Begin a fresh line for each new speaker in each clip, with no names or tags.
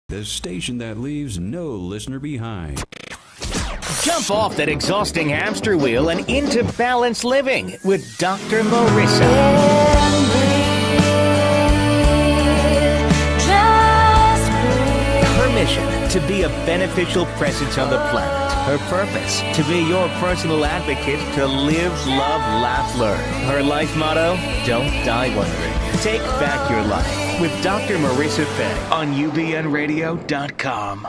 The station that leaves no listener behind.
Jump off that exhausting hamster wheel and into balanced living with Dr. Marissa. Her mission, to be a beneficial presence on the planet. Her purpose, to be your personal advocate to live, love, laugh, learn. Her life motto, don't die wondering. Take back your life with Dr. Marissa Fay on ubnradio.com.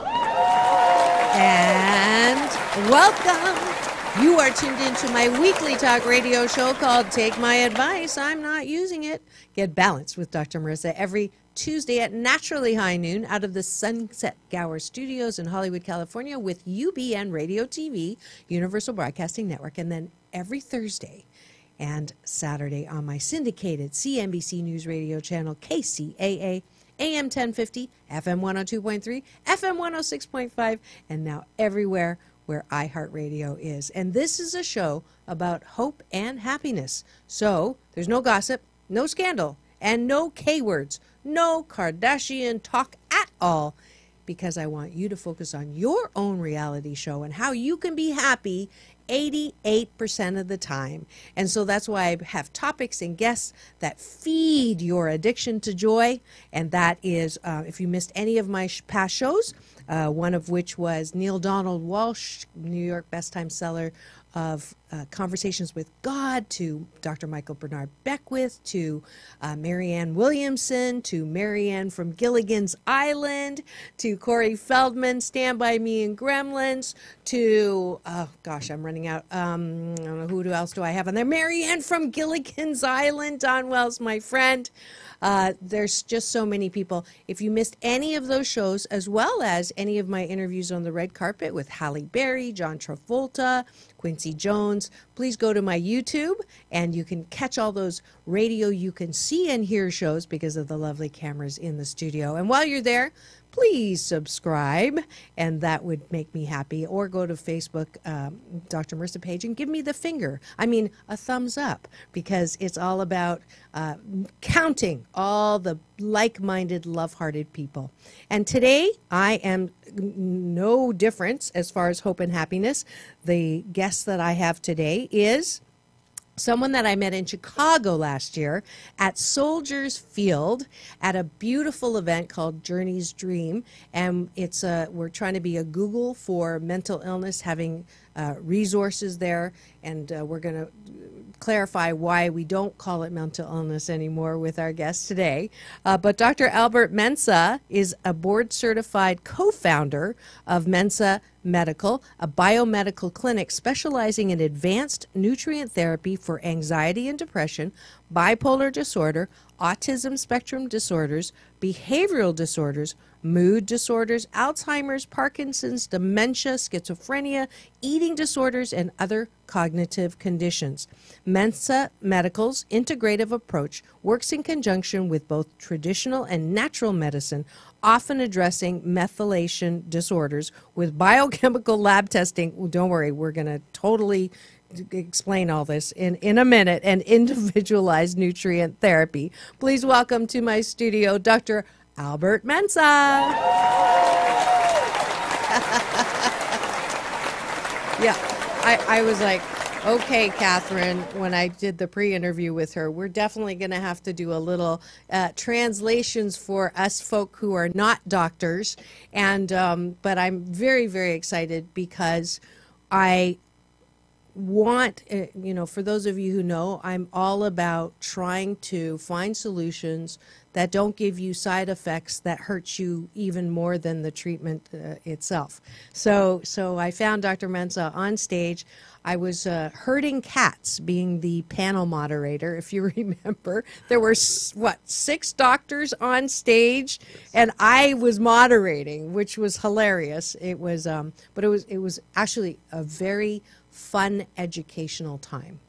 And welcome. You are tuned into my weekly talk radio show called Take My Advice. I'm not using it. Get balanced with Dr. Marissa every Tuesday at naturally high noon out of the Sunset Gower Studios in Hollywood, California with UBN Radio TV, Universal Broadcasting Network, and then every Thursday and Saturday on my syndicated CNBC News Radio channel, KCAA, AM 1050, FM 102.3, FM 106.5, and now everywhere where iHeartRadio is. And this is a show about hope and happiness. So there's no gossip, no scandal, and no K-words, no Kardashian talk at all, because I want you to focus on your own reality show and how you can be happy 88% of the time. And so that's why I have topics and guests that feed your addiction to joy. And that is, if you missed any of my past shows, one of which was Neil Donald Walsh, New York Best Time Seller of Conversations with God, to Dr. Michael Bernard Beckwith, to Marianne Williamson, to Marianne from Gilligan's Island, to Corey Feldman, Stand By Me and Gremlins, to, oh gosh, I'm running out. I don't know, who else do I have on there? Marianne from Gilligan's Island, Don Wells, my friend. There's just so many people. If you missed any of those shows, as well as any of my interviews on the red carpet with Halle Berry, John Travolta, Quincy Jones, please go to my YouTube and you can catch all those radio you can see and hear shows because of the lovely cameras in the studio. And while you're there, please subscribe, and that would make me happy. Or go to Facebook, Dr. Marissa page, and give me the finger. I mean, a thumbs up, because it's all about counting all the like-minded, love-hearted people. And today, I am no difference as far as hope and happiness. The guest that I have today is someone that I met in Chicago last year at Soldiers Field at a beautiful event called Journey's Dream. And it's we're trying to be a Google for mental illness, having resources there. And we're going to clarify why we don't call it mental illness anymore with our guest today. But Dr. Albert Mensah is a board-certified co-founder of Mensah Medical, a biomedical clinic specializing in advanced nutrient therapy for anxiety and depression, bipolar disorder, autism spectrum disorders, behavioral disorders, mood disorders, Alzheimer's, Parkinson's, dementia, schizophrenia, eating disorders, and other cognitive conditions. Mensah Medical's integrative approach works in conjunction with both traditional and natural medicine, often addressing methylation disorders with biochemical lab testing. Don't worry, we're going to totally explain all this in a minute, and individualized nutrient therapy. Please welcome to my studio, Dr. Albert Mensah. Yeah, I was like, okay, Catherine, when I did the pre-interview with her, we're definitely going to have to do a little translations for us folk who are not doctors. And but I'm very, very excited because I want, for those of you who know, I'm all about trying to find solutions that don't give you side effects that hurt you even more than the treatment itself. So I found Dr. Mensah on stage. I was herding cats, being the panel moderator, if you remember. There were, 6 doctors on stage, and I was moderating, which was hilarious. It was, but it was actually a very fun, educational time.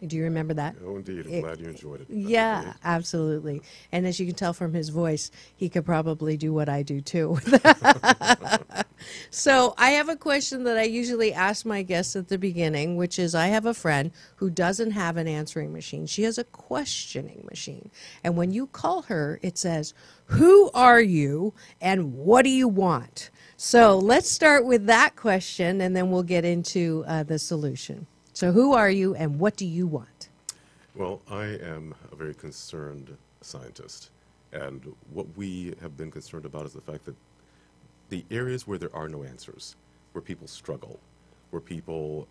Do you remember that?
Oh, indeed. I'm glad you enjoyed it.
Yeah, absolutely. And as you can tell from his voice, he could probably do what I do too. So I have a question that I usually ask my guests at the beginning, which is I have a friend who doesn't have an answering machine. She has a questioning machine. And when you call her, it says, "Who are you and what do you want?" So let's start with that question and then we'll get into the solution. So who are you and what do you want?
Well, I am a very concerned scientist. And what we have been concerned about is the fact that the areas where there are no answers, where people struggle, where people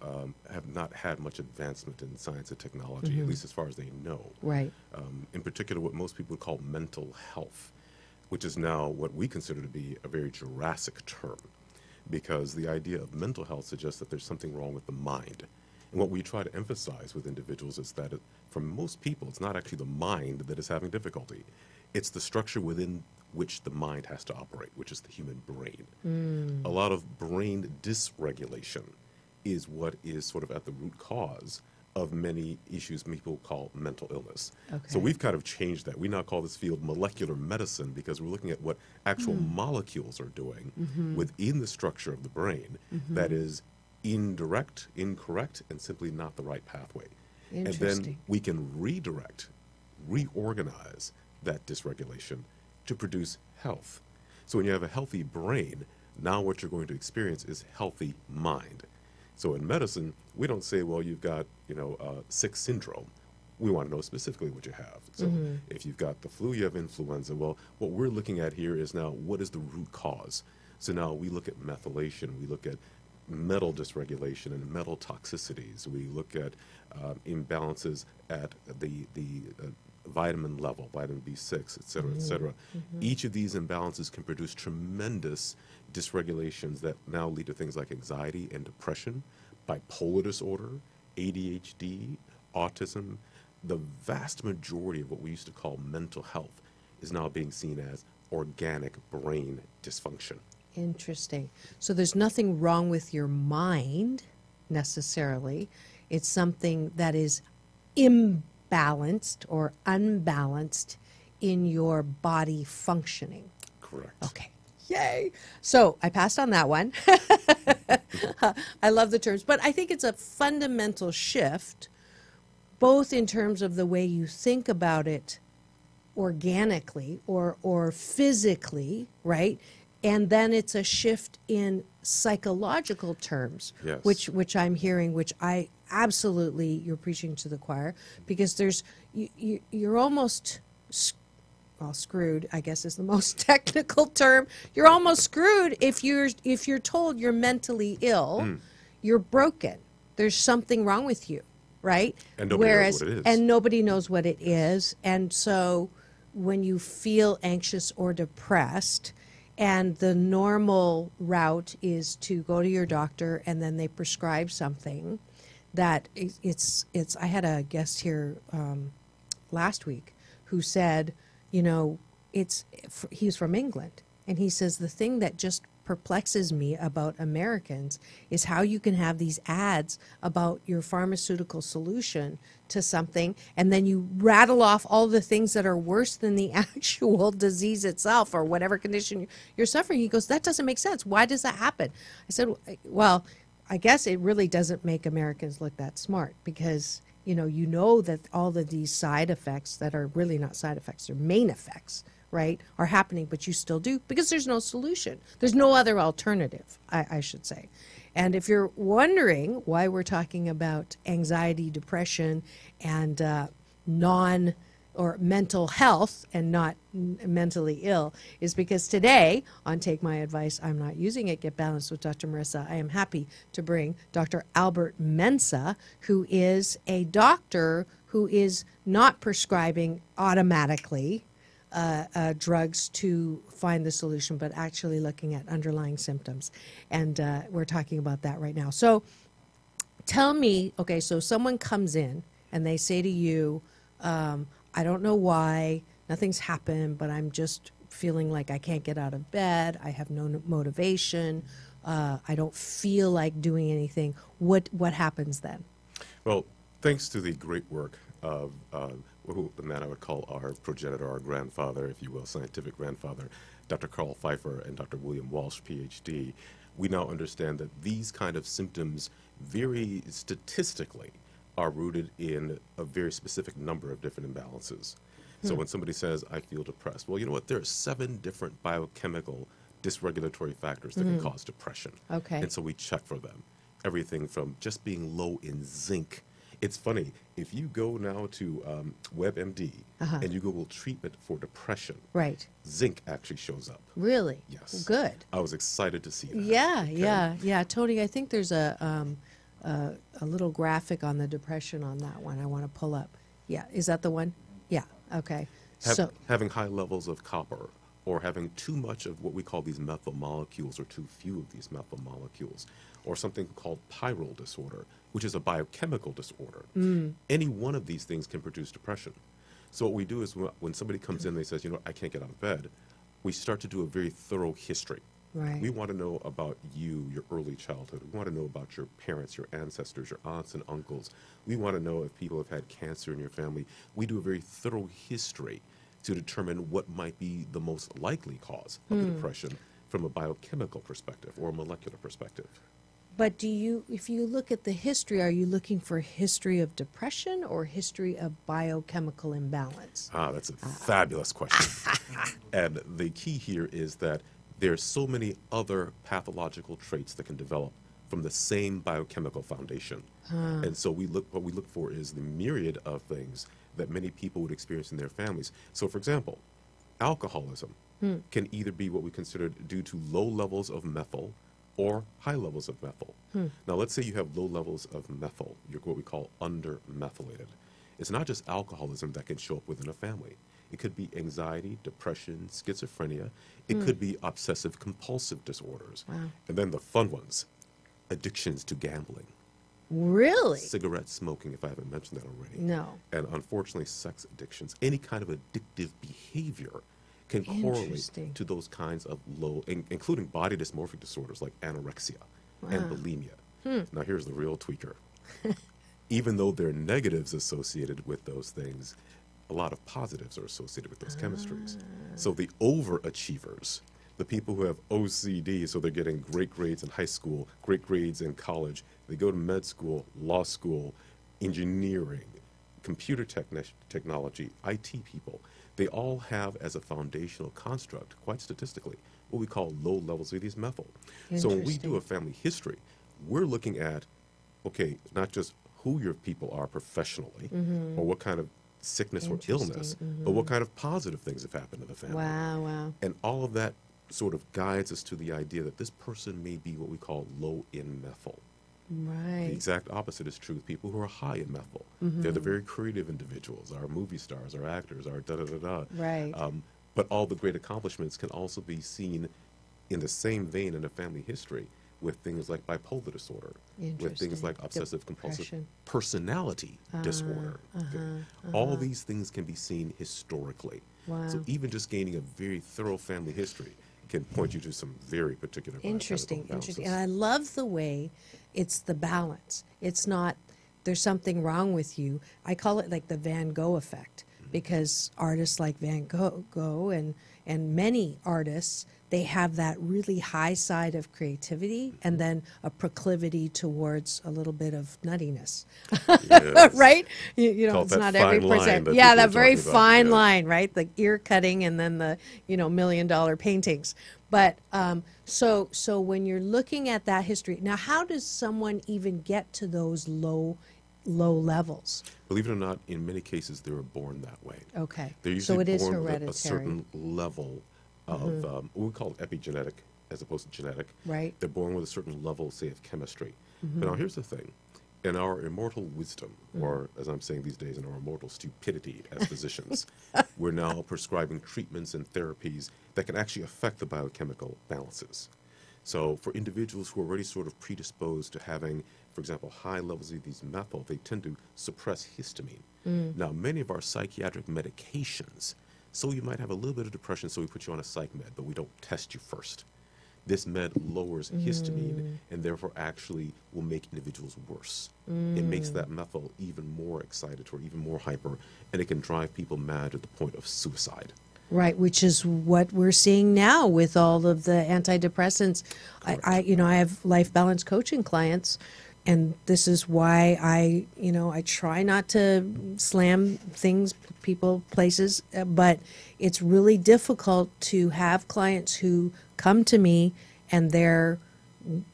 have not had much advancement in science and technology, at least as far as they know.
Right.
In particular, what most people would call mental health, which is now what we consider to be a very Jurassic term, because the idea of mental health suggests that there's something wrong with the mind. And what we try to emphasize with individuals is that for most people, it's not actually the mind that is having difficulty. It's the structure within which the mind has to operate, which is the human brain. A lot of brain dysregulation is what is sort of at the root cause of many issues people call mental illness.
Okay.
So we've kind of changed that. We now call this field molecular medicine because we're looking at what actual molecules are doing within the structure of the brain that is incorrect, and simply not the right pathway. And then we can reorganize that dysregulation to produce health. So when you have a healthy brain, now what you're going to experience is healthy mind. So in medicine, we don't say, well, you've got, sick syndrome. We want to know specifically what you have. So if you've got the flu, you have influenza. Well, what we're looking at here is now what is the root cause? So now we look at methylation, we look at metal dysregulation and metal toxicities. We look at imbalances at the vitamin level, vitamin B6, et cetera, et cetera. Each of these imbalances can produce tremendous dysregulations that now lead to things like anxiety and depression, bipolar disorder, ADHD, autism. The vast majority of what we used to call mental health is now being seen as organic brain dysfunction.
Interesting. So there's nothing wrong with your mind necessarily. It's something that is imbalanced or unbalanced in your body functioning.
Correct.
Okay. Yay. So I passed on that one. I love the terms, but I think it's a fundamental shift, both in terms of the way you think about it organically or physically, right? And then it's a shift in psychological terms,
Yes.
which I'm hearing, which I absolutely, you're preaching to the choir, because you're almost, screwed, I guess is the most technical term. You're almost screwed if you're told you're mentally ill, you're broken. There's something wrong with you, right?
And nobody knows what it is.
And nobody knows what it is. And so when you feel anxious or depressed, and the normal route is to go to your doctor and then they prescribe something that it's I had a guest here last week who said, he's from England, and he says the thing that just perplexes me about Americans is how you can have these ads about your pharmaceutical solution to something, and then you rattle off all the things that are worse than the actual disease itself or whatever condition you're suffering. He goes, that doesn't make sense. Why does that happen? I said, well, I guess it really doesn't make Americans look that smart because, you know that all of these side effects that are really not side effects, they're main effects, right, are happening, but you still do because there's no solution. There's no other alternative, I should say. And if you're wondering why we're talking about anxiety, depression, and mental health and not mentally ill, is because today on Take My Advice, I'm Not Using It, Get Balanced with Dr. Marissa, I am happy to bring Dr. Albert Mensa, who is a doctor who is not prescribing automatically drugs to find the solution, but actually looking at underlying symptoms. And we're talking about that right now. So tell me, okay, so someone comes in and they say to you, I don't know why, nothing's happened, but I'm just feeling like I can't get out of bed. I have no motivation. I don't feel like doing anything. What happens then?
Well, thanks to the great work of the man I would call our progenitor, our grandfather, if you will, scientific grandfather, Dr. Carl Pfeiffer and Dr. William Walsh, PhD, we now understand that these kind of symptoms very statistically are rooted in a very specific number of different imbalances. So when somebody says, I feel depressed, well, you know what? There are 7 different biochemical dysregulatory factors that can cause depression.
Okay.
And so we check for them. Everything from just being low in zinc. It's funny, if you go now to WebMD and you Google treatment for depression,
Right.
zinc actually shows up.
Really?
Yes.
Good.
I was excited to see that.
Yeah,
Okay.
yeah. Tony, I think there's a little graphic on the depression on that one I want to pull up. Yeah, is that the one? Yeah, okay.
Having high levels of copper or having too much of what we call these methyl molecules or too few of these methyl molecules, or something called pyrrole disorder, which is a biochemical disorder. Any one of these things can produce depression. So what we do is when somebody comes in, they says, you know, I can't get out of bed, we start to do a very thorough history.
Right.
We want to know about you, your early childhood. We want to know about your parents, your ancestors, your aunts and uncles. We want to know if people have had cancer in your family. We do a very thorough history to determine what might be the most likely cause of the depression from a biochemical perspective or a molecular perspective.
But if you look at the history, are you looking for history of depression or history of biochemical imbalance?
That's a fabulous question. And the key here is that there's so many other pathological traits that can develop from the same biochemical foundation. And so what we look for is the myriad of things that many people would experience in their families. So for example, alcoholism can either be what we consider due to low levels of methyl or high levels of methyl. Now let's say you have low levels of methyl, you're what we call undermethylated. It's not just alcoholism that can show up within a family. It could be anxiety, depression, schizophrenia. It could be obsessive compulsive disorders.
Wow.
And then the fun ones, addictions to gambling.
Really?
Cigarette smoking, if I haven't mentioned that already.
No.
And unfortunately, sex addictions. Any kind of addictive behavior can correlate
Interesting.
to those kinds of low, including body dysmorphic disorders like anorexia and bulimia. Now here's the real tweaker. Even though there are negatives associated with those things, a lot of positives are associated with those chemistries. So the overachievers, the people who have OCD, so they're getting great grades in high school, great grades in college, they go to med school, law school, engineering, computer technology, IT people, they all have as a foundational construct, quite statistically, what we call low levels of these methyl. So when we do a family history, we're looking at, okay, not just who your people are professionally or what kind of sickness or illness, but what kind of positive things have happened to the family.
Wow.
And all of that sort of guides us to the idea that this person may be what we call low in methyl.
Right.
The exact opposite is true with people who are high in methyl. They're the very creative individuals, our movie stars, our actors, our da-da-da-da.
Right.
But all the great accomplishments can also be seen in the same vein in a family history with things like bipolar disorder, with things like obsessive compulsive
Depression.
personality disorder. All these things can be seen historically.
Wow.
So even just gaining a very thorough family history can point you to some very particular
Interesting.
imbalances.
And I love the way it's the balance. It's not there's something wrong with you. I call it like the Van Gogh effect because artists like Van Gogh and many artists, they have that really high side of creativity and then a proclivity towards a little bit of nuttiness.
Yes.
Right? You know,
Call
it's
that
not every
fine line
person.
that
Yeah,
people
that
are
very
talking about,
fine
yeah.
line, right? The ear cutting and then the, $1 million paintings. But so when you're looking at that history, now how does someone even get to those low levels?
Believe it or not, in many cases they were born that way.
Okay.
They're
So
usually
it is
born with
hereditary.
a certain level of what we call epigenetic as opposed to genetic.
Right.
They're born with a certain level, say, of chemistry. But now here's the thing. In our immortal wisdom, or as I'm saying these days, in our immortal stupidity as physicians, we're now prescribing treatments and therapies that can actually affect the biochemical balances. So for individuals who are already sort of predisposed to having, for example, high levels of these methyl, they tend to suppress histamine. Now, many of our psychiatric medications, so you might have a little bit of depression, so we put you on a psych med, but we don't test you first. This med lowers histamine and therefore actually will make individuals worse. It makes that methyl even more excitatory, even more hyper, and it can drive people mad to the point of suicide.
Right, which is what we're seeing now with all of the antidepressants. I have life balance coaching clients, and this is why I try not to slam things, people, places, but it's really difficult to have clients who come to me and they're,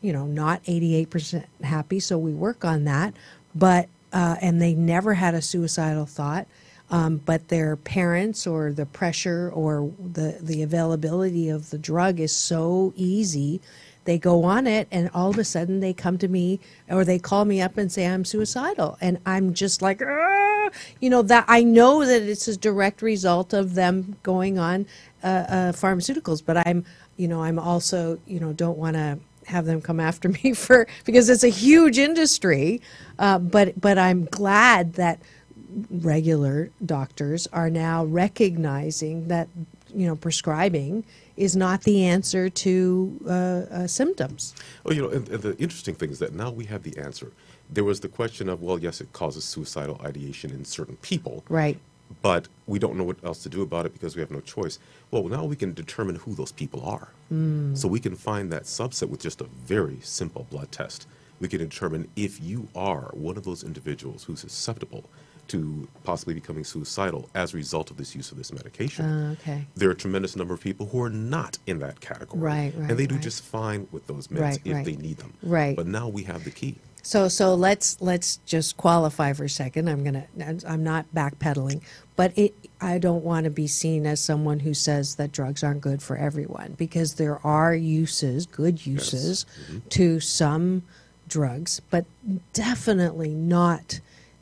not 88% happy. So we work on that, but and they never had a suicidal thought. But their parents or the pressure or the availability of the drug is so easy, they go on it, and all of a sudden they come to me or they call me up and say, I'm suicidal. And I'm just like, that I know that it's a direct result of them going on pharmaceuticals. But I'm also, don't want to have them come after me because it's a huge industry. But I'm glad that regular doctors are now recognizing that prescribing is not the answer to symptoms.
Well, and the interesting thing is that now we have the answer. There was the question of, well, yes, it causes suicidal ideation in certain people,
Right.
but we don't know what else to do about it because we have no choice. Well, now we can determine who those people are. So we can find that subset with just a very simple blood test. We can determine if you are one of those individuals who's susceptible to possibly becoming suicidal as a result of this use of this medication.
Okay.
There are a tremendous number of people who are not in that category.
Right,
and they do
right.
just fine with those meds
Right,
if
right.
they need them.
Right.
But now we have the key.
So let's just qualify for a second. I'm not backpedaling, but I don't want to be seen as someone who says that drugs aren't good for everyone, because there are uses, good uses, to some drugs, but definitely not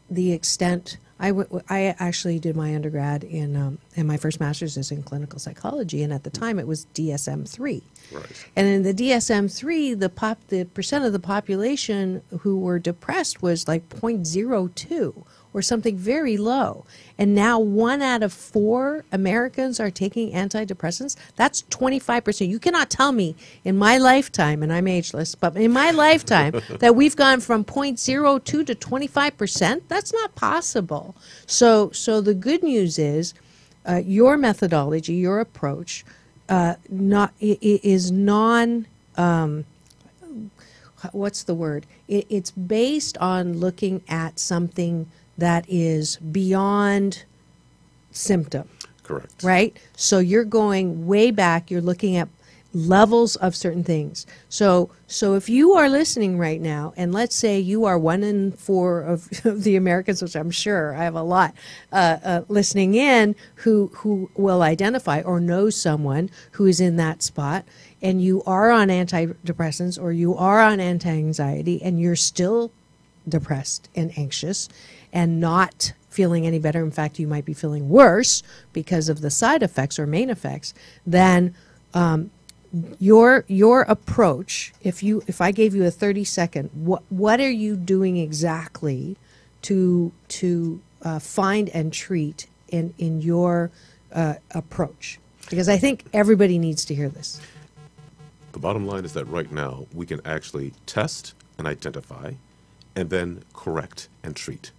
the extent. I actually did my undergrad and my first master's is in clinical psychology, and at the time it was DSM-3.
Right.
And in the DSM-3, the percent of the population who were depressed was like 0.02 or something very low. And now 1 out of 4 Americans are taking antidepressants. That's 25%. You cannot tell me in my lifetime, and I'm ageless, but in my lifetime that we've gone from 0.02 to 25%. That's not possible. So the good news is your methodology, your approach, is what's the word? It's based on looking at something that is beyond symptom.
Correct.
Right? So you're going way back, you're looking at levels of certain things. So if you are listening right now, and let's say you are 1 in 4 of the Americans, which I'm sure I have a lot listening in, who will identify or know someone who is in that spot, and you are on antidepressants or you are on anti-anxiety, and you're still depressed and anxious and not feeling any better. In fact, you might be feeling worse because of the side effects or main effects. Then your approach, if I gave you a 30-second, what are you doing exactly to find and treat in your approach? Because I think everybody needs to hear this.
The bottom line is that right now we can actually test and identify and then correct and treat.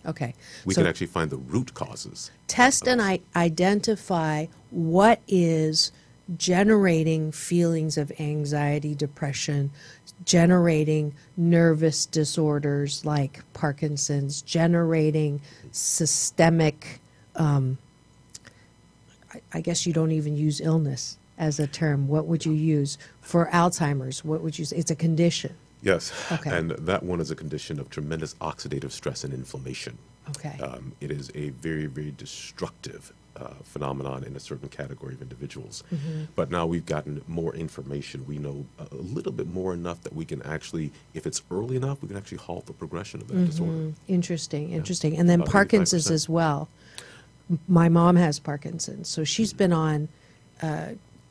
Okay.
We
So
can actually find the root causes.
test and identify what is generating feelings of anxiety, depression, generating nervous disorders like Parkinson's, generating systemic, I guess you don't even use illness as a term. What would you use for Alzheimer's? What would you say? It's a condition.
Yes.
Okay.
And that one is a condition of tremendous oxidative stress and inflammation.
Okay.
It is a very, very destructive phenomenon in a certain category of individuals. But now we've gotten more information. We know a little bit more enough that we can actually, if it's early enough, we can actually halt the progression of that disorder.
Interesting. And then
About
Parkinson's
85%.
as well. My mom has Parkinson's, so she's been on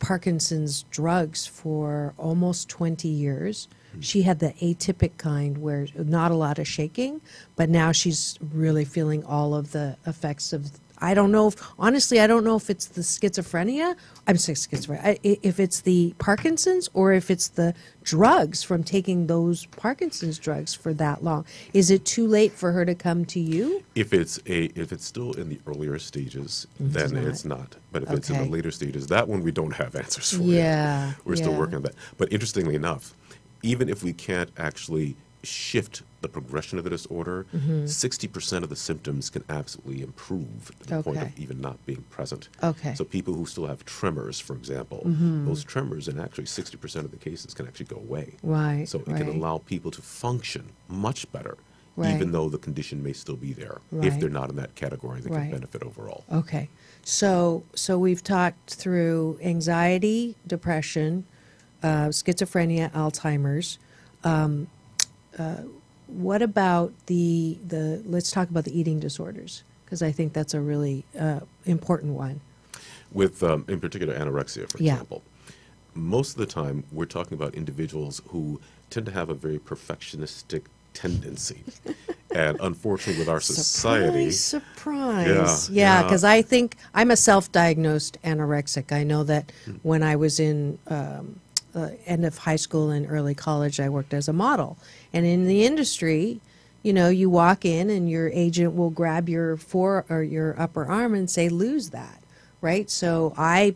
Parkinson's drugs for almost 20 years. She had the atypic kind where not a lot of shaking, but now she's really feeling all of the effects of I don't know if, honestly, I don't know if it's the schizophrenia. I'm saying schizophrenia. If it's the Parkinson's or if it's the drugs from taking those Parkinson's drugs for that long. Is it too late for her to come to you?
If it's still in the earlier stages, then it's not. But if it's in the
Okay.
later stages, that one we don't have answers for
Yeah,
yet. We're still
yeah.
working on that. But interestingly enough, even if we can't actually shift the progression of the disorder, 60% of the symptoms can absolutely improve to the point of
Okay.
even not being present.
Okay.
So people who still have tremors, for example, those tremors in actually 60% of the cases can actually go away.
Right,
So it can
right.
allow people to function much better,
Right.
even though the condition may still be there, if
Right.
they're not in that category that
Right.
can benefit overall.
Okay. So we've talked through anxiety, depression, schizophrenia, Alzheimer's. What about the let's talk about the eating disorders, because I think that's a really important one.
With, in particular, anorexia, for
Yeah.
example, most of the time we're talking about individuals who tend to have a very perfectionistic tendency. And unfortunately, with our society,
Surprise.
Yeah, yeah.
Because I think I'm a self-diagnosed anorexic. I know that when I was in end of high school and early college, I worked as a model. And in the industry, you know, you walk in and your agent will grab your your upper arm and say, lose that, right? So I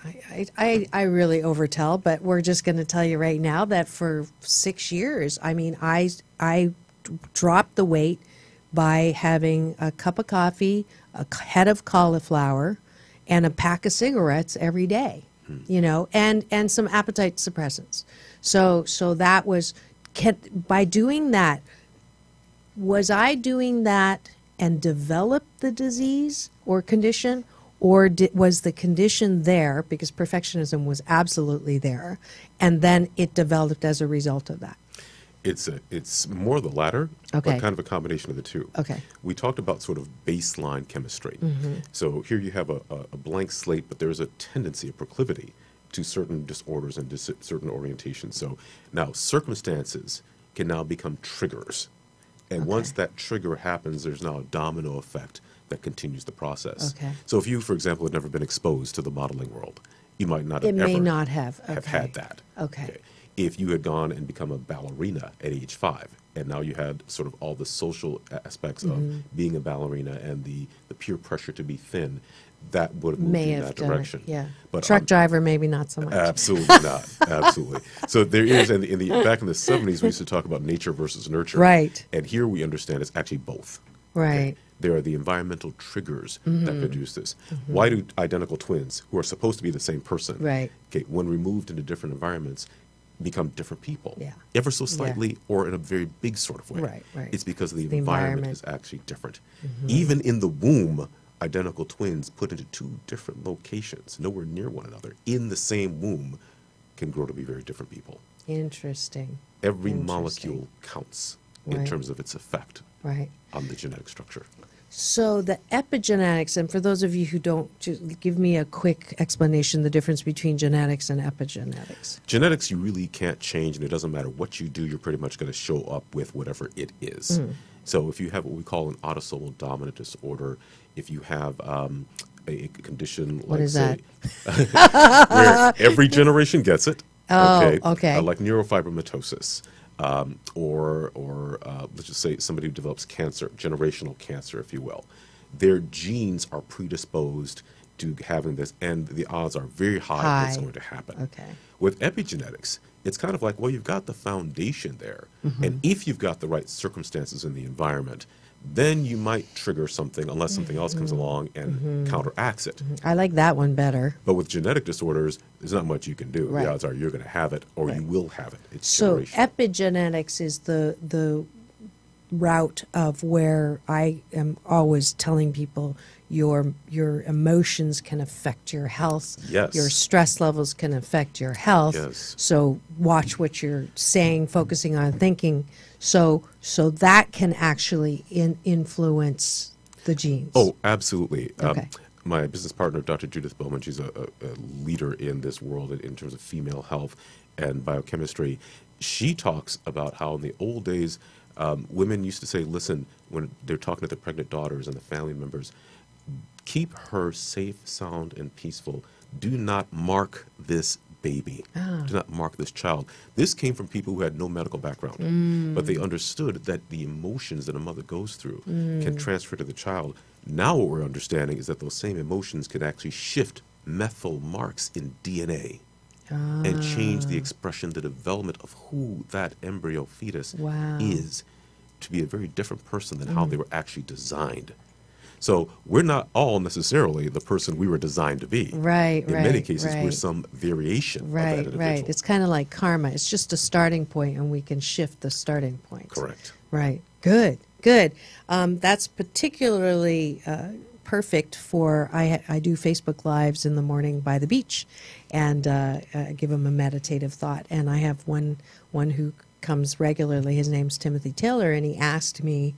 really overtell, but we're just going to tell you right now that for 6 years, I mean, I dropped the weight by having a cup of coffee, a head of cauliflower, and a pack of cigarettes every day, you know, and some appetite suppressants. So that was, by doing that, was I doing that and developed the disease or condition? Or was the condition there because perfectionism was absolutely there, and then it developed as a result of that?
it's more the latter,
Okay.
but kind of a combination of the two.
Okay.
We talked about sort of baseline chemistry. So here you have a blank slate, but there's a tendency, a proclivity to certain disorders and certain orientations. So now circumstances can now become triggers. And once that trigger happens, there's now a domino effect that continues the process.
Okay.
So if you, for example, had never been exposed to the modeling world, you might not have
It
ever
may not have.
have
Okay.
had that.
Okay.
If you had gone and become a ballerina at age 5, and now you had sort of all the social aspects of being a ballerina and the peer pressure to be thin, that would have moved
May
you in
have
that
done
direction.
it. Yeah.
But
Truck driver, maybe not so much.
absolutely not. Absolutely. So there is, in the back in the 70s, we used to talk about nature versus nurture.
Right.
And here we understand it's actually both.
Right.
There are the environmental triggers that produce this. Why do identical twins, who are supposed to be the same person,
Right.
okay, when removed into different environments, become different people?
Yeah.
Ever so slightly, or in a very big sort of way.
Right, right.
It's because the
The
environment
environment.
is actually different. Even in the womb, identical twins put into 2 different locations, nowhere near one another, in the same womb, can grow to be very different people.
Interesting.
Every
Interesting.
molecule counts in
Right.
terms of its effect
Right.
on the genetic structure.
So the epigenetics, and for those of you who don't, just give me a quick explanation, the difference between genetics and epigenetics.
Genetics you really can't change, and it doesn't matter what you do, you're pretty much going to show up with whatever it is. So if you have what we call an autosomal dominant disorder, if you have a condition like,
What is
say, where every generation gets it,
okay.
like neurofibromatosis, or let's just say somebody who develops cancer, generational cancer, if you will, their genes are predisposed to having this, and the odds are very high that it's
High.
going to happen.
Okay.
With epigenetics, it's kind of like, well, you've got the foundation there, and if you've got the right circumstances in the environment, then you might trigger something unless something else comes along and counteracts it.
I like that one better.
But with genetic disorders, there's not much you can do.
Right.
The odds are you're going to have it, or you will have it. It's
So
generational.
epigenetics is the route of where I am always telling people your emotions can affect your health.
Yes.
Your stress levels can affect your health.
Yes.
So watch what you're saying, focusing on thinking. So that can actually influence the genes.
Oh, absolutely.
Okay.
My business partner, Dr. Judith Bowman, she's a leader in this world in terms of female health and biochemistry. she talks about how in the old days, women used to say, listen, when they're talking to their pregnant daughters and the family members, keep her safe, sound, and peaceful. Do not mark this baby. Do not mark this child. This came from people who had no medical background, but they understood that the emotions that a mother goes through can transfer to the child. Now what we're understanding is that those same emotions can actually shift methyl marks in DNA and change the expression, the development of who that embryo fetus is, to be a very different person than how they were actually designed. So we're not all necessarily the person we were designed to be.
Right,
In many cases, we're some variation of that individual.
Right. It's kind of like karma. It's just a starting point, and we can shift the starting point.
Correct.
Right. Good. Good. That's particularly perfect for, I do Facebook Lives in the morning by the beach, and give them a meditative thought. And I have one who comes regularly. His name's Timothy Taylor, and he asked me,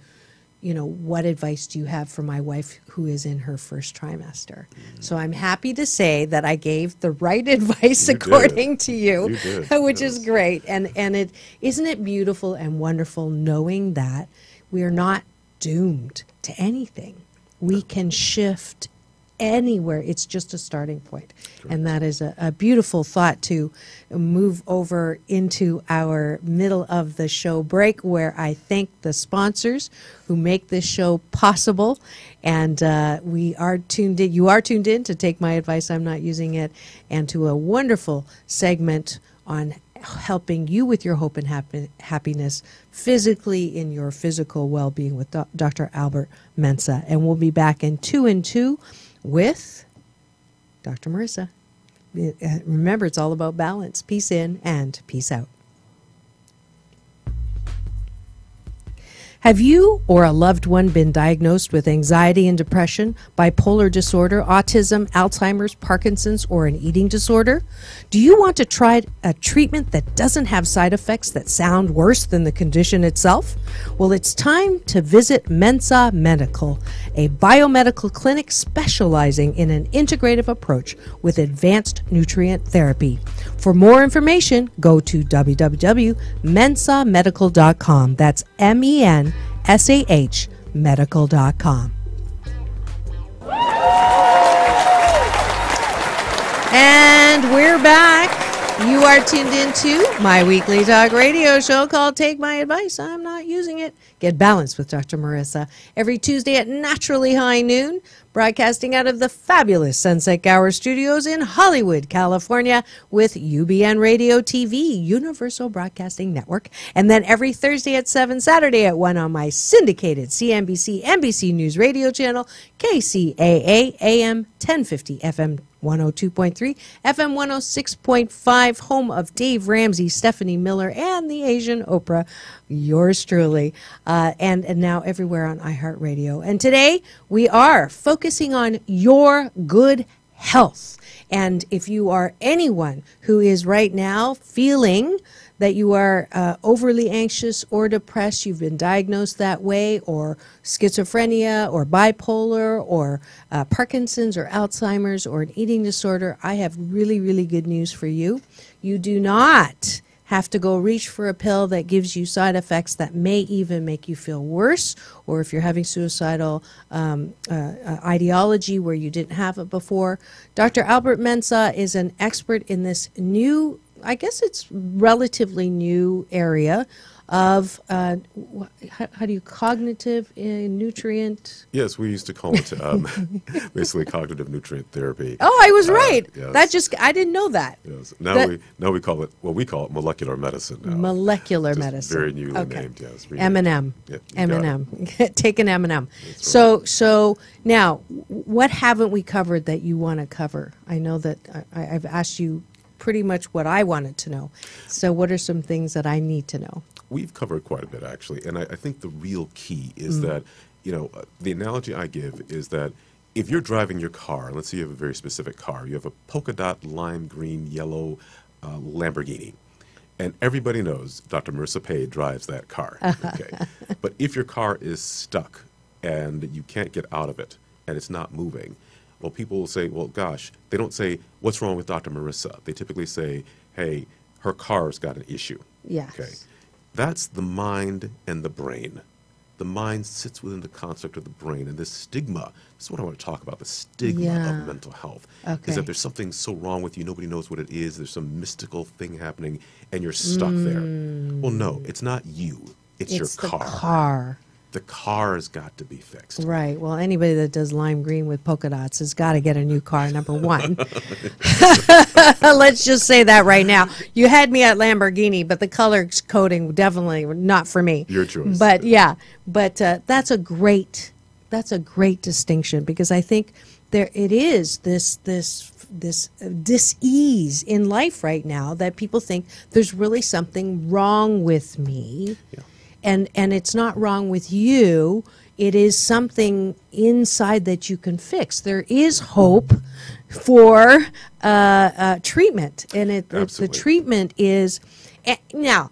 you know, what advice do you have for my wife who is in her first trimester? So I'm happy to say that I gave the right advice according to you, which is great. And it isn't it beautiful and wonderful knowing that we are not doomed to anything. We can shift anywhere. It's just a starting point. And that is a beautiful thought to move over into our middle of the show break, where I thank the sponsors who make this show possible. And we are tuned in. You are tuned in to Take My Advice, I'm Not Using It, and to a wonderful segment on helping you with your hope and happiness physically in your physical well-being with Dr. Albert Mensah. And we'll be back in 2 and 2 with Dr. Marissa. Remember, it's all about balance. Peace in and peace out. Have you or a loved one been diagnosed with anxiety and depression, bipolar disorder, autism, Alzheimer's, Parkinson's, or an eating disorder? Do you want to try a treatment that doesn't have side effects that sound worse than the condition itself? Well, it's time to visit Mensa Medical, a biomedical clinic specializing in an integrative approach with advanced nutrient therapy. For more information, go to www.mensamedical.com. That's MENSAH medical.com. And we're back. You are tuned into my weekly talk radio show called Take My Advice, I'm Not Using It. Get balanced with Dr. Marissa every Tuesday at naturally high noon, broadcasting out of the fabulous Sunset Gower Studios in Hollywood, California, with UBN Radio TV, Universal Broadcasting Network, and then every Thursday at 7, Saturday at 1 on my syndicated CNBC NBC News Radio channel, KCAA AM 1050 FM 102.3, FM 106.5, home of Dave Ramsey, Stephanie Miller, and the Asian Oprah, yours truly, and now everywhere on iHeartRadio. And today we are focusing on your good health. And if you are anyone who is right now feeling that you are overly anxious or depressed, you've been diagnosed that way, or schizophrenia or bipolar or Parkinson's or Alzheimer's or an eating disorder, I have really, really good news for you. You do not have to go reach for a pill that gives you side effects that may even make you feel worse, or if you're having suicidal ideology where you didn't have it before. Dr. Albert Mensah is an expert in this new, I guess it's relatively new area of, how do you, cognitive nutrient?
Yes, we used to call it basically cognitive nutrient therapy.
Oh, I was right.
Yes.
That just, I didn't know that.
Yes. Now we call it, well, we call it molecular medicine now.
Molecular
Just
medicine.
Very newly named, yes.
M&M.
Yep,
M&M. Take an M&M. So now, what haven't we covered that you want to cover? I know that I've asked you pretty much what I wanted to know. So what are some things that I need to know?
We've covered quite a bit, actually. And I think the real key is that, you know, the analogy I give is that if you're driving your car, let's say you have a very specific car, you have a polka dot lime green yellow Lamborghini, and everybody knows Dr. Marissa Pay drives that car. Okay. But if your car is stuck and you can't get out of it and it's not moving, well, people will say, well, gosh, they don't say, what's wrong with Dr. Marissa? They typically say, hey, her car's got an issue.
Yes.
Okay. That's the mind and the brain. The mind sits within the construct of the brain, and this stigma, this is what I want to talk about, the stigma
Yeah.
of mental health.
Okay.
Is that there's something so wrong with you, nobody knows what it is, there's some mystical thing happening, and you're stuck there. Well, no, it's not you. It's your
the
car.
car.
The car has got to be fixed.
Right. Well, anybody that does lime green with polka dots has got to get a new car, number one. Let's just say that right now. You had me at Lamborghini, but the color coding definitely not for me.
Your choice.
But yeah, but that's a great distinction, because I think there it is this dis-ease in life right now that people think there's really something wrong with me.
Yeah.
And it's not wrong with you. It is something inside that you can fix. There is hope for treatment, and the treatment is now.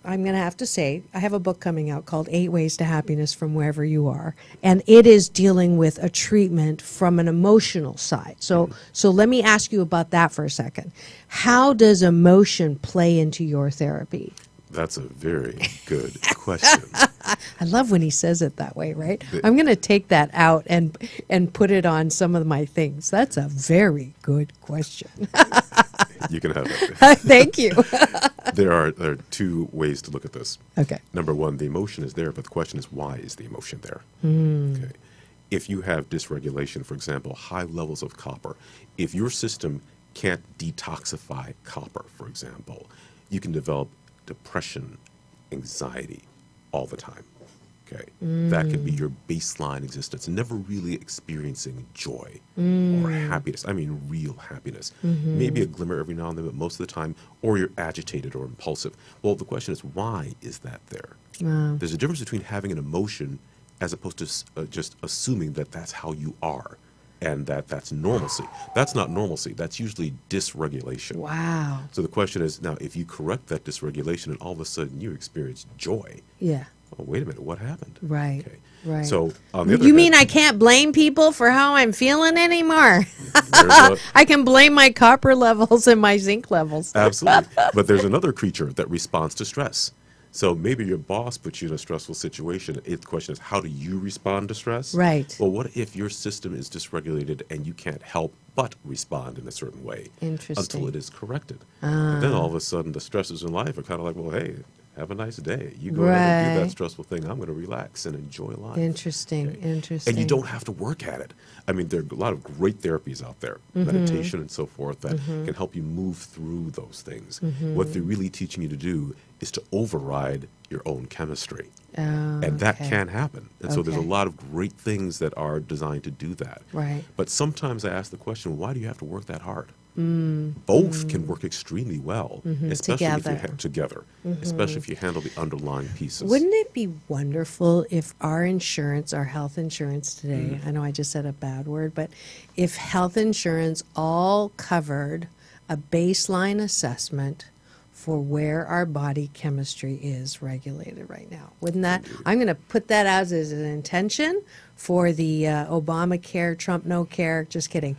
I'm going to have to say, I have a book coming out called 8 Ways to Happiness from Wherever You Are, and it is dealing with a treatment from an emotional side. So let me ask you about that for a second. How does emotion play into your therapy?
That's a very good question.
I love when he says it that way, right? I'm going to take that out and put it on some of my things. That's a very good question.
You can have it.
Thank you.
There are 2 ways to look at this.
Okay.
Number one, the emotion is there, but the question is, why is the emotion there? Okay. If you have dysregulation, for example, high levels of copper, if your system can't detoxify copper, for example, you can develop depression, anxiety all the time. Okay. That could be your baseline existence, never really experiencing joy or happiness. I mean, real happiness. Maybe a glimmer every now and then, but most of the time, or you're agitated or impulsive. Well, the question is, why is that there? There's a difference between having an emotion as opposed to just assuming that that's how you are and that's normalcy. That's not normalcy. That's usually dysregulation.
Wow.
So the question is, now, if you correct that dysregulation and all of a sudden you experience joy,
Yeah.
oh, wait a minute, what happened?
Right.
Okay.
Right.
So on the other
You
hand,
mean I can't blame people for how I'm feeling anymore?
there's
I can blame my copper levels and my zinc levels.
absolutely. But there's another creature that responds to stress. So maybe your boss puts you in a stressful situation. The question is, how do you respond to stress?
Right.
Well, what if your system is dysregulated and you can't help but respond in a certain way until it is corrected? And then all of a sudden, the stresses in life are kind of like, well, hey, have a nice day. You go ahead and do
Right.
that stressful thing. I'm going to relax and enjoy life.
Interesting.
Okay.
Interesting.
And you don't have to work at it. I mean, there are a lot of great therapies out there, meditation and so forth, that can help you move through those things. What they're really teaching you to do is to override your own chemistry. And that can happen. And so there's a
Okay.
lot of great things that are designed to do that.
Right.
But sometimes I ask the question, why do you have to work that hard? Both can work extremely well, especially if you
Together.
especially if you handle the underlying pieces.
Wouldn't it be wonderful if our insurance, our health insurance today, I know I just said a bad word, but if health insurance all covered a baseline assessment for where our body chemistry is regulated right now? Wouldn't that? I'm going to put that out as an intention for the Obamacare, Trump no care, just kidding,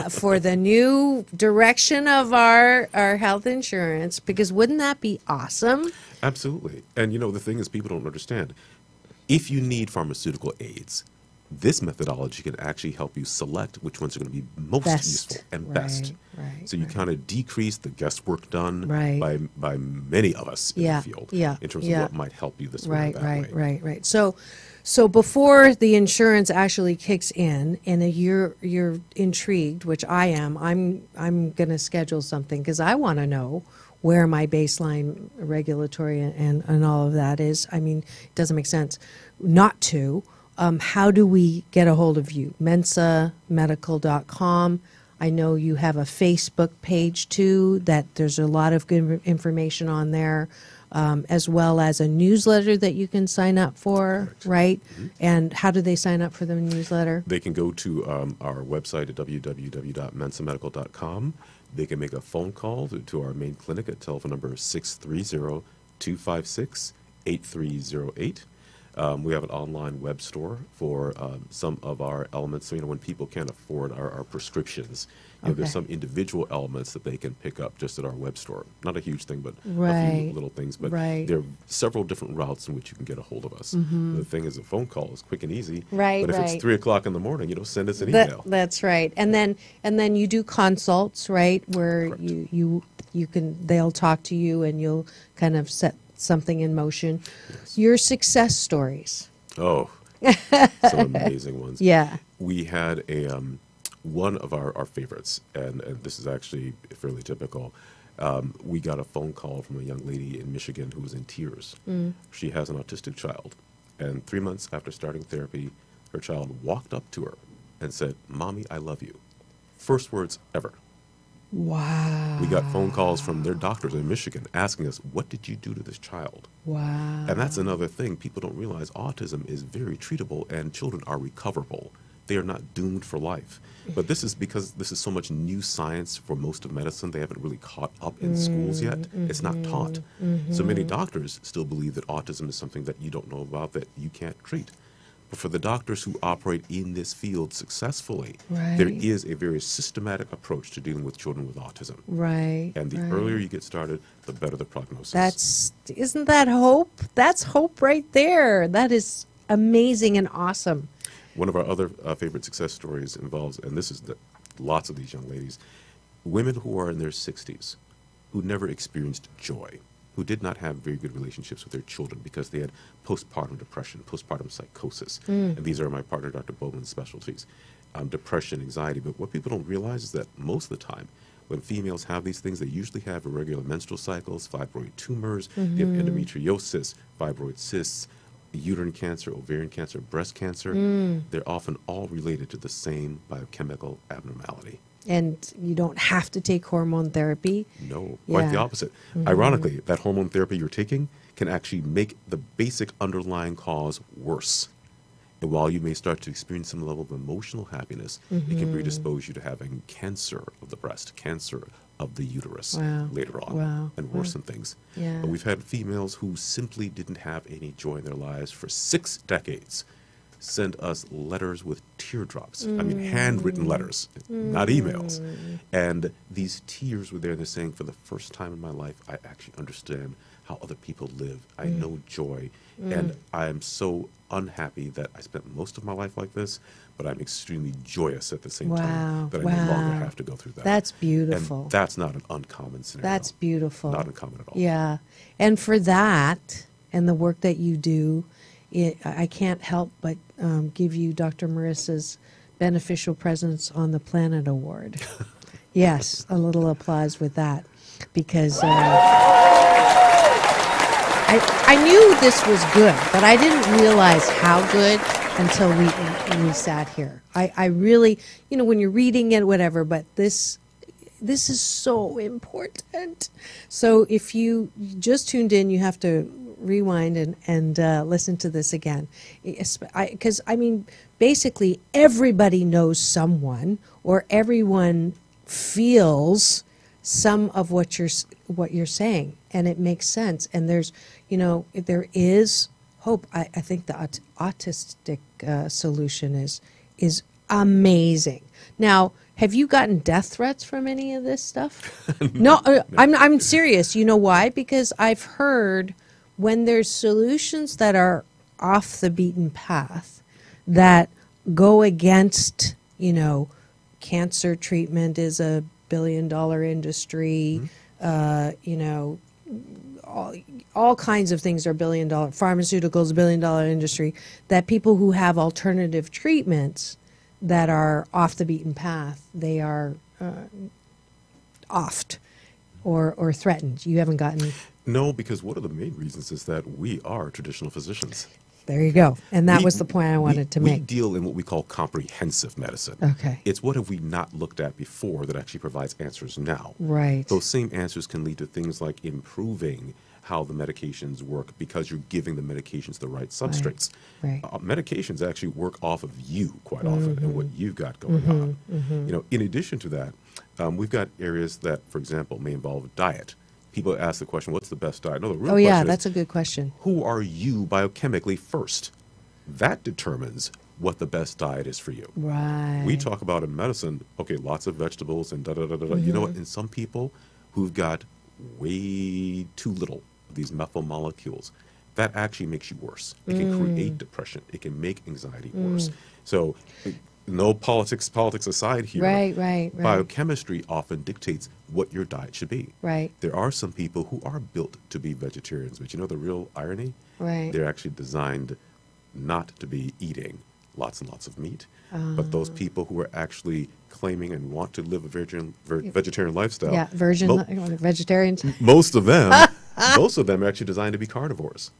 for the new direction of our health insurance, because wouldn't that be awesome?
Absolutely. And you know, the thing is, people don't understand. If you need pharmaceutical aids, this methodology can actually help you select which ones are going to be most useful and best.
Right.
So you kind of decrease the guesswork done
Right.
by many of us in the field in terms of what might help you this way or that way.
Right. So before the insurance actually kicks in, and you're intrigued, which I am, I'm going to schedule something because I want to know where my baseline regulatory and all of that is. I mean, it doesn't make sense not to. How do we get a hold of you? mensamedical.com. I know you have a Facebook page too, that there's a lot of good information on there, as well as a newsletter that you can sign up for,
Correct.
right? And how do they sign up for the newsletter?
They can go to our website at www.mensamedical.com. They can make a phone call to our main clinic at telephone number 630-256-8308. We have an online web store for some of our elements. So, when people can't afford our prescriptions, there's some individual elements that they can pick up just at our web store. Not a huge thing, but a few little things. But there are several different routes in which you can get a hold of us. The thing is, a phone call is quick and easy. But if it's 3 o'clock in the morning, send us an email.
That's right. And then you do consults, right, where you can, they'll talk to you and you'll kind of set something in motion.
Yes.
Your success stories.
Oh, some amazing ones.
Yeah.
We had one of our favorites, and this is actually fairly typical. We got a phone call from a young lady in Michigan who was in tears. She has an autistic child, and 3 months after starting therapy, her child walked up to her and said, "Mommy, I love you." First words ever.
Wow.
We got phone calls from their doctors in Michigan asking us, "What did you do to this child?"
Wow.
And that's another thing. People don't realize autism is very treatable and children are recoverable. They are not doomed for life. But this is because this is so much new science for most of medicine. They haven't really caught up in schools yet. It's not taught. So many doctors still believe that autism is something that you don't know about, that you can't treat. But for the doctors who operate in this field successfully, there is a very systematic approach to dealing with children with autism.
Right.
And the earlier you get started, the better the prognosis.
Isn't that hope? That's hope right there. That is amazing and awesome.
One of our other favorite success stories involves, and this is lots of these young ladies, women who are in their 60s, who never experienced joy, who did not have very good relationships with their children because they had postpartum depression, postpartum psychosis. And these are my partner, Dr. Bowman's specialties, depression, anxiety. But what people don't realize is that most of the time, when females have these things, they usually have irregular menstrual cycles, fibroid tumors, they have endometriosis, fibroid cysts, uterine cancer, ovarian cancer, breast cancer. They're often all related to the same biochemical abnormality.
And you don't have to take hormone therapy.
No, quite the opposite. Ironically, that hormone therapy you're taking can actually make the basic underlying cause worse. And while you may start to experience some level of emotional happiness, it can predispose you to having cancer of the breast, cancer of the uterus later on, and worsen things.
Yeah.
But we've had females who simply didn't have any joy in their lives for 6 decades send us letters with teardrops. I mean, handwritten letters, not emails. And these tears were there. They're saying, for the first time in my life, I actually understand how other people live. I know joy. And I'm so unhappy that I spent most of my life like this, but I'm extremely joyous at the same time that I no longer have to go through that.
That's beautiful.
And that's not an uncommon scenario.
That's beautiful.
Not uncommon at all.
Yeah. And for that and the work that you do, I can't help but give you Dr. Marissa's Beneficial Presence on the Planet Award. Yes, a little applause with that, because I knew this was good, but I didn't realize how good until we sat here. I really, when you're reading it, whatever, but this is so important. So if you just tuned in, you have to rewind and listen to this again. Because, basically everybody knows someone, or everyone feels some of what you're saying, and it makes sense. And there's, there is hope. I think the autistic solution is amazing. Now, have you gotten death threats from any of this stuff? No, I'm serious. You know why? Because I've heard when there's solutions that are off the beaten path that go against, cancer treatment is a billion-dollar industry, all kinds of things are billion-dollar, pharmaceuticals, billion-dollar industry, that people who have alternative treatments that are off the beaten path, they are offed or threatened. You haven't gotten...
No, because one of the main reasons is that we are traditional physicians.
There you go. And that was the point I wanted to make.
We deal in what we call comprehensive medicine.
Okay.
It's what have we not looked at before that actually provides answers now.
Right.
Those same answers can lead to things like improving how the medications work because you're giving the medications the right substrates.
Right.
Medications actually work off of you quite often and what you've got going on. In addition to that, we've got areas that, for example, may involve diet. people ask the question, what's the best diet? No, the real
Oh, yeah,
question
that's
is,
a good question.
who are you biochemically first? That determines what the best diet is for you.
Right.
We talk about in medicine, okay, lots of vegetables and da-da-da-da-da. You know what? In some people who've got way too little of these methyl molecules, that actually makes you worse. It can create depression. It can make anxiety worse. So no politics aside here.
Right.
Biochemistry often dictates what your diet should be.
Right.
There are some people who are built to be vegetarians, but you know the real irony?
Right.
They're actually designed not to be eating lots and lots of meat. But those people who are actually claiming and want to live a vegetarian lifestyle,
Yeah, vegetarians.
most of them are actually designed to be carnivores.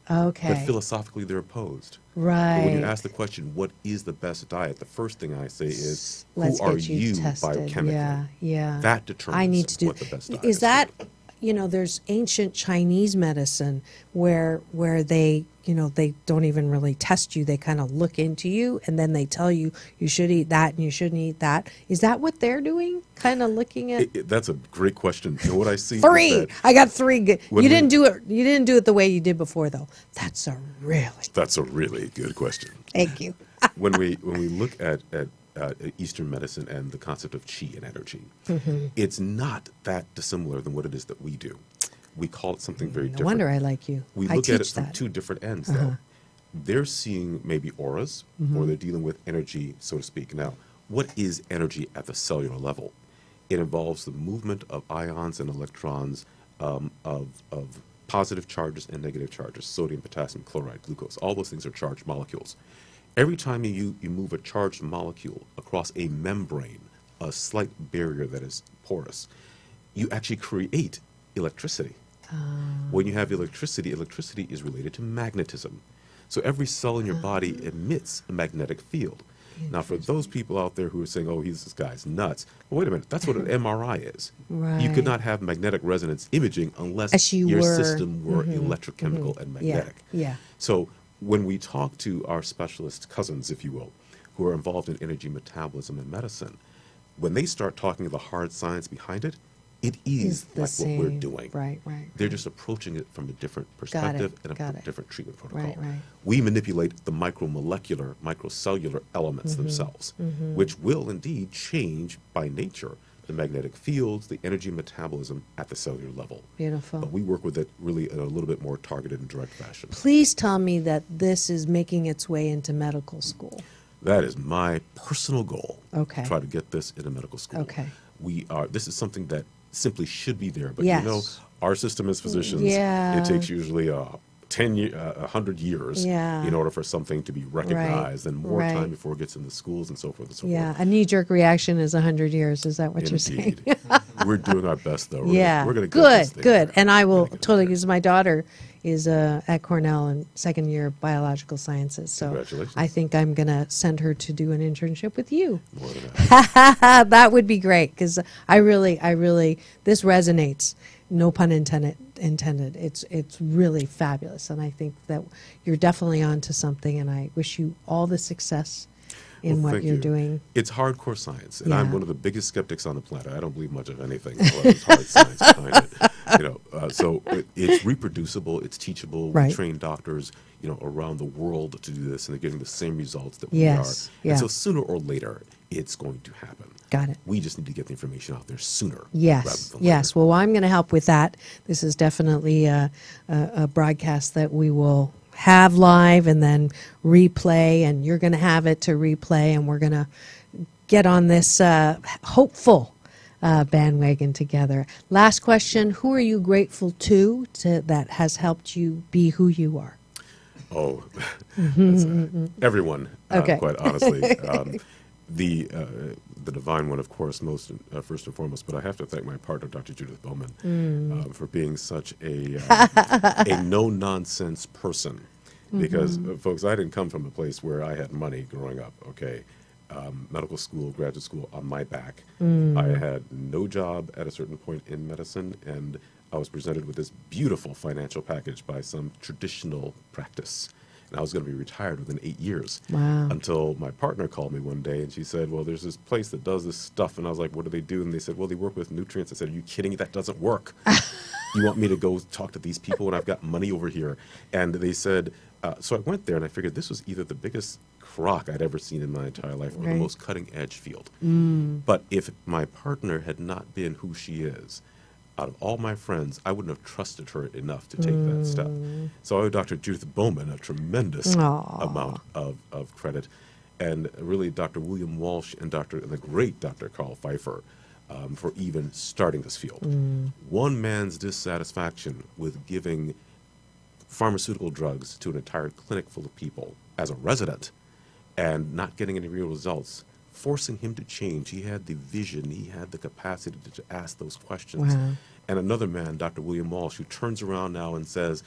Okay.
But philosophically, they're opposed.
Right.
But when you ask the question, what is the best diet? The first thing I say is,
Let's
who are
get you
you
tested.
biochemically?
Yeah.
That determines
I need to do.
what the best diet
Is that,
for you.
there's ancient Chinese medicine where they, they don't even really test you. They kind of look into you and then they tell you you should eat that and you shouldn't eat that. Is that what they're doing? Kind of looking at
That's a great question. You know what I see? is
three.
that
I got three good.
when
You
we-
didn't do it. You didn't do it the way you did before, though. That's a
really good question.
Thank you.
when we look at Eastern medicine and the concept of qi and energy, it's not that dissimilar than what it is that we do. We call it something very
No
different.
wonder I like you.
We
I
look at it
teach
from
that.
two different ends, though. They're seeing maybe auras, or they're dealing with energy, so to speak. Now, what is energy at the cellular level? It involves the movement of ions and electrons of positive charges and negative charges, sodium, potassium, chloride, glucose. All those things are charged molecules. Every time you move a charged molecule across a membrane, a slight barrier that is porous, you actually create electricity. When you have electricity is related to magnetism. So every cell in your body emits a magnetic field. Now, for those people out there who are saying, oh, this guy's nuts, well, wait a minute, that's what an MRI is. You
Right.
could not have magnetic resonance imaging unless
As you
your
were.
system were electrochemical and
Yeah.
magnetic.
Yeah.
So when we talk to our specialist cousins, if you will, who are involved in energy metabolism and medicine, when they start talking of the hard science behind it, it is
the
like what we're
same.
doing.
Right.
They're just approaching it from a different perspective and a
got it.
different treatment protocol.
Right.
We manipulate the micromolecular, microcellular elements themselves, which will indeed change by nature the magnetic fields, the energy metabolism at the cellular level.
Beautiful.
But we work with it really in a little bit more targeted and direct fashion.
Please tell me that this is making its way into medical school.
That is my personal goal.
Okay.
To try to get this into medical school.
Okay.
This is something that simply should be there. But
Yes.
our system as physicians,
Yeah.
it takes usually 100 years
Yeah.
in order for something to be recognized, and more
Right.
time before it gets into schools and so forth and so
Yeah,
forth.
a knee-jerk reaction is 100 years. Is that what you're saying?
Indeed. We're doing our best, though.
Yeah,
We're going to
good.
there.
And I will
We're gonna get
totally,
there.
because my daughter is at Cornell in second year biological sciences. So
Congratulations.
I think I'm going to send her to do an internship with you.
More than that.
That would be great, because I really, this resonates. No pun intended. It's really fabulous, and I think that you're definitely onto something. And I wish you all the success in
Well,
what
thank
you're
you.
doing.
It's hardcore science, and
Yeah.
I'm one of the biggest skeptics on the planet. I don't believe much of anything unless there's hard science behind it. So it's reproducible, it's teachable.
Right.
We train doctors, around the world to do this, and they're getting the same results that
Yes,
we are.
yeah.
And so sooner or later, it's going to happen.
Got it.
We just need to get the information out there sooner. rather
Yes,
than
yes.
later.
Well, I'm going to help with that. This is definitely a broadcast that we will have live and then replay, and you're going to have it to replay, and we're going to get on this hopeful bandwagon together. Last question: who are you grateful to that has helped you be who you are?
Oh, that's, everyone,
Okay.
quite honestly. The divine one, of course, first and foremost, but I have to thank my partner, Dr. Judith Bowman, for being such a no-nonsense person. Because, folks, I didn't come from a place where I had money growing up, okay? Medical school, graduate school on my back. I had no job at a certain point in medicine, and I was presented with this beautiful financial package by some traditional practice. And I was going to be retired within 8 years.
Wow.
Until my partner called me one day and she said, well, there's this place that does this stuff. And I was like, what do they do? And they said, well, they work with nutrients. I said, are you kidding? That doesn't work. You want me to go talk to these people when I've got money over here? And they said, so I went there and I figured this was either the biggest crock I'd ever seen in my entire life or the most cutting edge field. But if my partner had not been who she is, out of all my friends, I wouldn't have trusted her enough to take that step. So I owe Dr. Judith Bowman a tremendous amount of credit. And really Dr. William Walsh and the great Dr. Carl Pfeiffer for even starting this field. One man's dissatisfaction with giving pharmaceutical drugs to an entire clinic full of people as a resident and not getting any real results, forcing him to change. He had the vision, he had the capacity to ask those questions. And another man, Dr. William Walsh, who turns around now and says,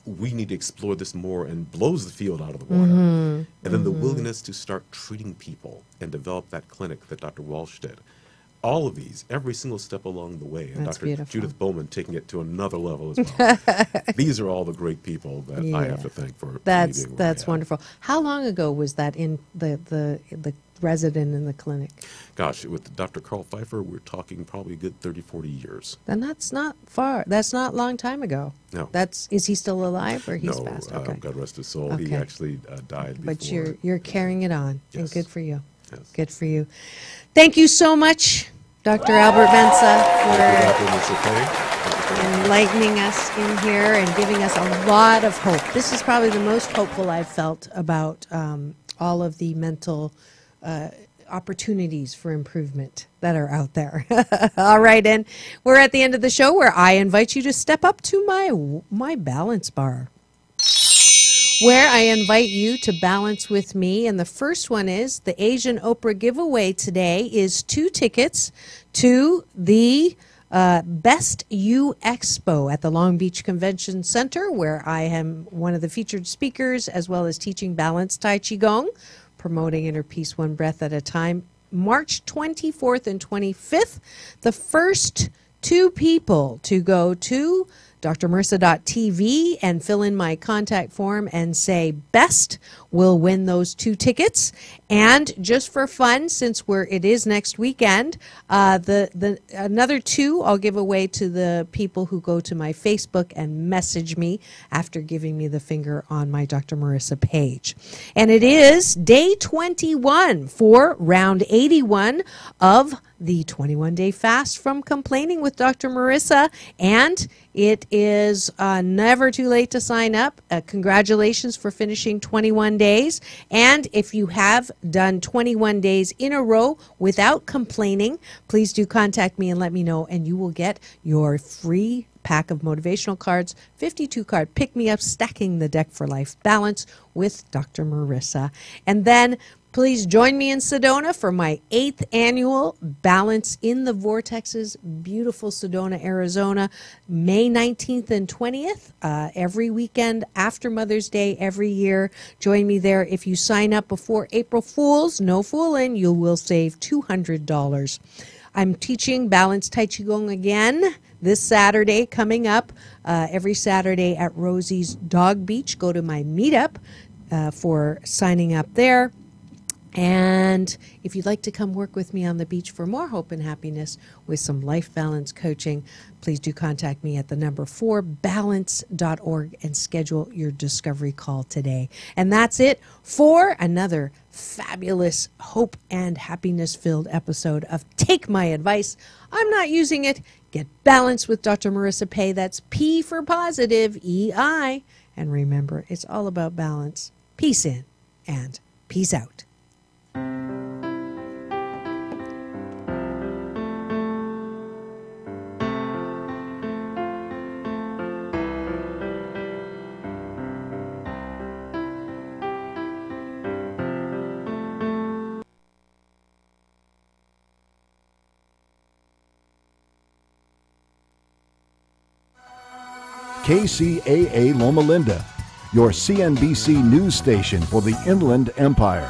we need to explore this more, and blows the field out of the water. And then the willingness to start treating people and develop that clinic that Dr. Walsh did. All of these, every single step along the way, and
That's
Dr.
beautiful.
Judith Bowman taking it to another level as well. These are all the great people that I have to thank for
That's
me being where
that's
I am.
wonderful. How long ago was that in the resident in the clinic?
Gosh, with Dr. Carl Pfeiffer, we're talking probably a good 30, 40 years.
Then that's not far. That's not a long time ago.
No.
Is he still alive or he's
No,
passed? Okay.
God rest his soul. He
Okay.
actually died before.
But you're carrying it on, and
Yes.
good for you.
Yes.
Good for you. Thank you so much, Dr. Albert Benza,
Dr. Marissa Pei.
for enlightening us in here and giving us a lot of hope. This is probably the most hopeful I've felt about all of the mental opportunities for improvement that are out there. All right, and we're at the end of the show where I invite you to step up to my balance bar, where I invite you to balance with me. And the first one is the Asian Oprah giveaway today is 2 tickets to the Best You Expo at the Long Beach Convention Center, where I am one of the featured speakers, as well as teaching balance Tai Chi Gong, promoting inner peace one breath at a time. March 24th and 25th, the first 2 people to go to drmarissa.tv and fill in my contact form and say best will win those 2 tickets. And just for fun, since it is next weekend, the another 2 I'll give away to the people who go to my Facebook and message me after giving me the finger on my Dr. Marissa page. And it is day 21 for round 81 of the 21-day fast from complaining with Dr. Marissa, and it is never too late to sign up. Congratulations for finishing 21 days. And if you have done 21 days in a row without complaining, please do contact me and let me know, and you will get your free pack of motivational cards, 52-card pick-me-up, Stacking the Deck for Life Balance with Dr. Marissa. And then please join me in Sedona for my 8th annual Balance in the Vortex's beautiful Sedona, Arizona, May 19th and 20th, every weekend after Mother's Day every year. Join me there. If you sign up before April Fools, no fooling, you will save $200. I'm teaching Balance Tai Chi Gong again this Saturday coming up, every Saturday at Rosie's Dog Beach. Go to my meetup for signing up there. And if you'd like to come work with me on the beach for more hope and happiness with some life balance coaching, please do contact me at the number 4balance.org and schedule your discovery call today. And that's it for another fabulous hope and happiness filled episode of Take My Advice. I'm not using it. Get balanced with Dr. Marissa Pei. That's P for positive, EI. And remember, it's all about balance. Peace in and peace out.
KCAA Loma Linda, your CNBC news station for the Inland Empire.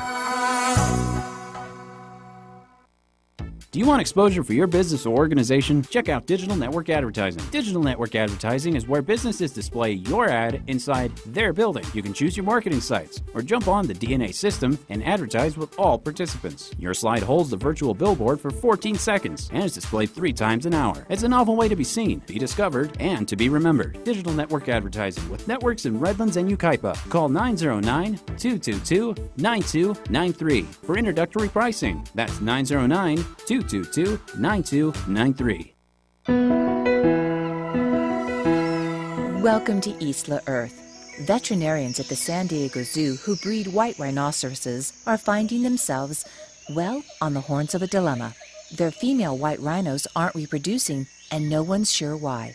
Do you want exposure for your business or organization? Check out Digital Network Advertising. Digital Network Advertising is where businesses display your ad inside their building. You can choose your marketing sites or jump on the DNA system and advertise with all participants. Your slide holds the virtual billboard for 14 seconds and is displayed 3 times an hour. It's a novel way to be seen, be discovered, and to be remembered. Digital Network Advertising with networks in Redlands and Yucaipa. Call 909-222-9293 for introductory pricing. That's 909-222-9293.
Welcome to Isla Earth. Veterinarians at the San Diego Zoo who breed white rhinoceroses are finding themselves, well, on the horns of a dilemma. Their female white rhinos aren't reproducing, and no one's sure why.